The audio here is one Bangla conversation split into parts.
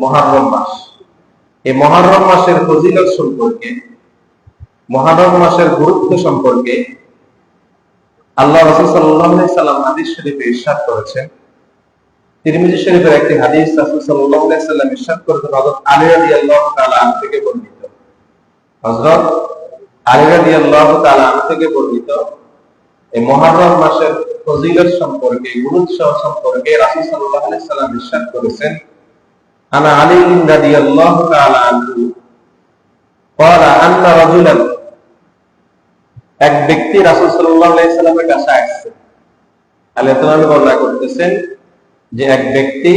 মুহররম মাস। এই মুহররম মাসের ফজিলত সম্পর্কে, মুহররম মাসের গুরুত্ব সম্পর্কে আল্লাহ রাসূল সাল্লাল্লাহু আলাইহি সাল্লাম হাদিস শরীফে ইরশাদ করেছেন। তিরমিজি শরীফের একটি হাদিস রাসূল সাল্লাল্লাহু আলাইহি সাল্লাম ইরশাদ করেছেন, হযরত আলী রাদিয়াল্লাহু তাআলা আনহু থেকে বর্ণিত। হযরত আলী রাদিয়াল্লাহু তাআলা আনহু থেকে বর্ণিত এই মুহররম মাসের ফজিলত সম্পর্কে, গুরুত্ব সম্পর্কে রাসূল সাল্লাল্লাহু আলাইহি সাল্লাম ইরশাদ করেছেন, আনা আলী রাদিয়াল্লাহু তাআলা আনহু قال أن رجلا, এক ব্যক্তি রাসূল সাল্লাল্লাহু আলাইহি সাল্লামের কাছে আসছে। আলী তাআলা বর্ণনা করতেছেন যে এক ব্যক্তি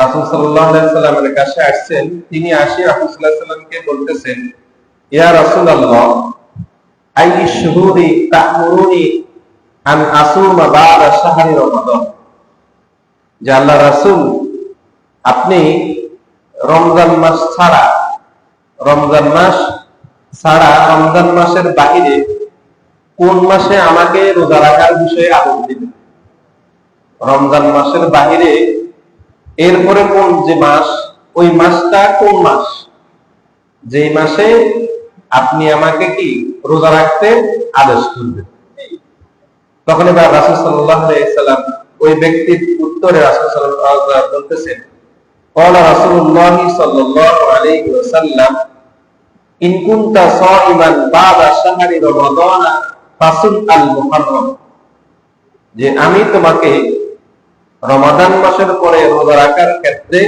রাসূল সাল্লাল্লাহু আলাইহি সাল্লামের কাছে আসছেন। তিনি আসি রাসূল সাল্লাল্লাহু আলাইহি সাল্লামকে বলতেছেন, ইয়া রাসূলুল্লাহ, আইয়ি শুহুরি তা'মুরুনি আন আসুমা বা'দা শাহরি রমাদান। যে আল্লাহর রাসূল, আপনি রমজান মাস ছাড়া, রমজান মাসের বাহিরে কোন মাসে আমাকে রোজা রাখার বিষয়ে আদেশ দিবেন? রমজান মাসের বাহিরে এরপরে কোন যে মাস, ওই মাসটা কোন মাস, যে মাসে আপনি আমাকে কি রোজা রাখতে আদেশ করবেন? তখন এবার রাসূল সাল্লাল্লাহু আলাইহি সাল্লাম ওই ব্যক্তির উত্তরে রাসূল সাল্লাল্লাহু আলাইহি ওয়াসাল্লাম বলতেছেন, ক্বালা রাসূলুল্লাহ সাল্লাল্লাহু আলাইহি ওয়াসাল্লাম, ইন কুনতা সাইমান বা'দা শাহরি রমাদান ফাসুম আল মুহররম। যে আমি তোমাকে রমাদান মাসের পরে রোজা রাখার ক্ষেত্রে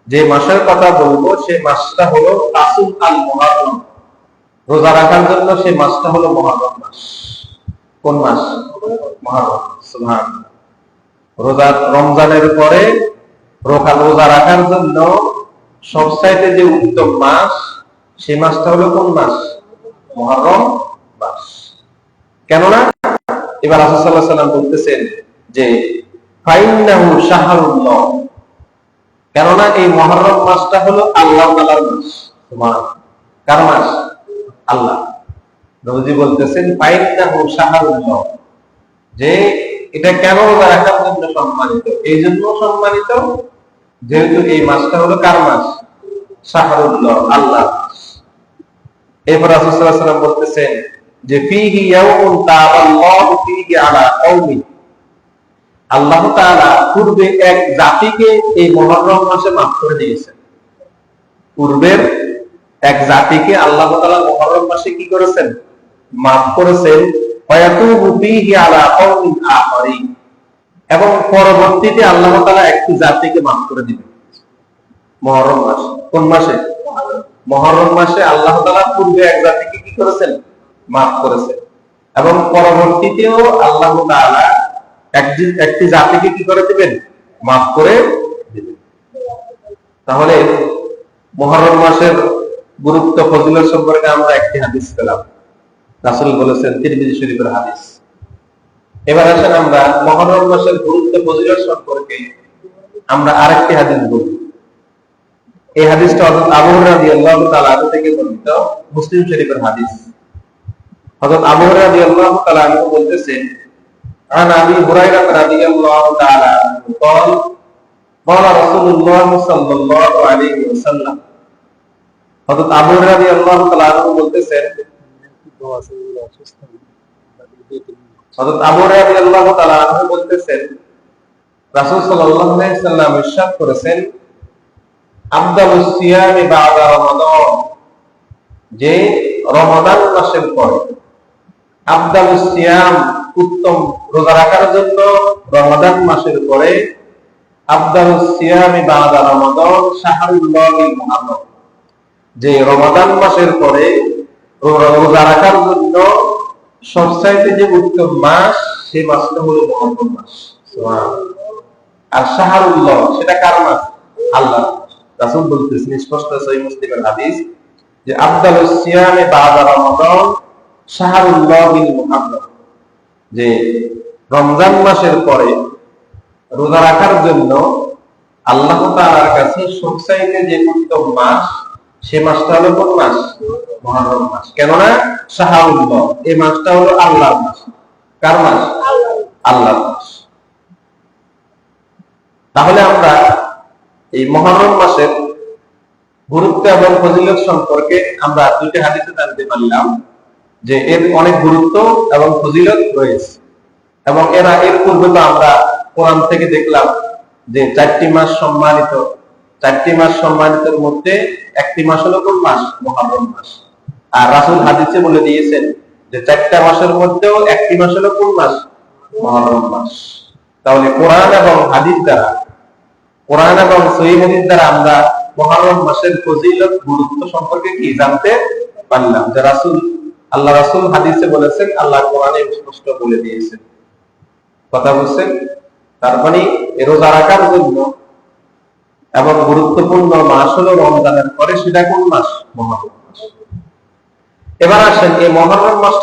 যে মাসের কথা বলবো, সেই মাসটা হলো ফাসুম আল মুহররম। রোজা রাখার জন্য সেই মাসটা হলো মুহররম মাস। কোন মাস? মুহররম। সুবহানাল্লাহ। রমজানের পরে রোজা রাখার জন্য সবচাইতে যে উত্তম মাস, সেই মাসটা হলো কোন মাস? মুহররম মাস। কেননা এবার রাসূল সাল্লাল্লাহু আলাইহি ওয়াসাল্লাম বলতেছেন যে ফাইন্নাহু শাহরুল্লাহ, কেননা এই মুহররম মাসটা হলো আল্লাহ তাআলার মাস। সুবহানাল্লাহ। কার মাস? আল্লাহ। নবীজি বলতেছেন ফাইন্নাহু শাহরুল্লাহ, যে এটা কেন রোজা রাখার জন্য সম্মানিত? এই জন্য সম্মানিত যেহেতু এই মাসটা হলো কার মাস? শাহরুল্লাহ, আল্লাহ। এরপর রাসূল সাল্লাল্লাহু আলাইহি ওয়াসাল্লাম বলতেছেন যে ফীহি ইয়াউমুন তাআল্লাহু ফীহি আলা কওমি, আল্লাহ তাআলা পূর্বে এক জাতিকে এই মুহররম মাসে মাফ করে দিয়েছেন। পূর্বের এক জাতিকে আল্লাহ তাআলা মুহররম মাসে কি করেছেন? মাফ করেছেন। ওয়ায়াতুবু ফীহি আলা কওমিন আখারিন, এবং পরবর্তীতে আল্লাহ তাআলা একটি জাতিকে মাফ করে দিবেন মুহররম মাসে। কোন মাসে? মুহররম মাসে আল্লাহ তাআলা পূর্বে এক জাতিকে কি করেছেন? মাফ করেছেন, এবং পরবর্তীতেও আল্লাহ তাআলা একটি জাতিকে কি করে দিবেন? মাফ করে দিবেন। তাহলে মুহররম মাসের গুরুত্ব, ফজিলত সম্পর্কে আমরা একটি হাদিস পেলাম। রাসূল বলেছেন, তিরমিজি শরীফের হাদিস। এবার আসেন আমরা মুহররম মাসের গুরুত্ব, ফজিলত সম্পর্কে আমরা আরেকটি হাদিস বলি। এই হাদিসটা হযরত আবু হুরায়রা রাদিয়াল্লাহু তাআলা আনহু থেকে বর্ণিত, মুসলিম শরীফের হাদিস। হযরত আবু হুরায়রা রাদিয়াল্লাহু তাআলা আনহু বলতেছেন, আন আবি হুরায়রা রাদিয়াল্লাহু তাআলা আনহু قال قال رسول الله সাল্লাল্লাহু আলাইহি ওয়াসাল্লাম। হযরত আবু হুরায়রা রাদিয়াল্লাহু তাআলা আনহু বলতেছেন, হযরত আবু হুরায়রা রাদিয়াল্লাহু তাআলা আনহু বলতেছেন, রাসূল সাল্লাল্লাহু আলাইহি ওয়াসাল্লাম ইরশাদ করেছেন, আফদালুস সিয়ামি বা'দা রমাদান, যে রমাদান মাসের পরে, আফদালুস সিয়াম, উত্তম রোজা রাখার জন্য রমাদান মাসের পরে, আফদালুস সিয়ামি বা'দা রমাদান শাহরুল্লাহিল মুহররম, যে রমাদান মাসের পরে রোজা রাখার জন্য সবচাইতে যে উত্তম মাস, সেই মাসটা হলো মুহররম মাস। সুবহানাল্লাহ। আর শাহরুল্লাহ, সেটা কার মাস? আল্লাহ। রাসূল বলতেছেন স্পষ্ট, সহিহ মুসলিমের হাদিস, যে আফদালুস সিয়ামি বা'দা রমাদান শাহরুল্লাহিল মুহররম, যে রমজান মাসের পরে রোজা রাখার জন্য আল্লাহ তাআলার কাছে সবচাইতে যে উত্তম মাস, সে মাসটা হলো কোন মাস? মুহররম মাস। কেননা শাহরুল্লাহ, এই মাসটা হলো আল্লাহর মাস। কার মাস? আল্লাহর মাস। তাহলে আমরা এই মুহররম মাসের গুরুত্ব এবং ফজিলত সম্পর্কে আমরা দুটি হাদিসে জানতে পারলাম যে এর অনেক গুরুত্ব এবং ফজিলত রয়েছে। এবং এর পূর্বে তো আমরা কোরআন থেকে দেখলাম যে 4টি মাস সম্মানিত, 4টি মাস সম্মানিতের মধ্যে একটি মাস হলো কোন মাস? মুহররম মাস। আর রাসূল হাদিসে বলে দিয়েছেন যে 4টা মাসের মধ্যেও একটি মাস হলো কোন মাস? মুহররম মাস। তাহলে কোরআন এবং হাদিস দ্বারা, কোরআন এবং সহিহ হাদিস দ্বারা আমরা মুহররম মাসের ফজিলত গুরুত্ব সম্পর্কে কি জানতে পারলাম? যে আল্লাহ রাসূল হাদিসে বলেছেন, আল্লাহ কোরআনে স্পষ্ট বলে দিয়েছেন। কথা বুঝছেন? তার মানে রোজা রাখার জন্য এবং গুরুত্বপূর্ণ মাস হলো রমজানের পরে সেটা কোন মাস? মুহররম মাস। এবার আসেন এই মুহররম মাসটা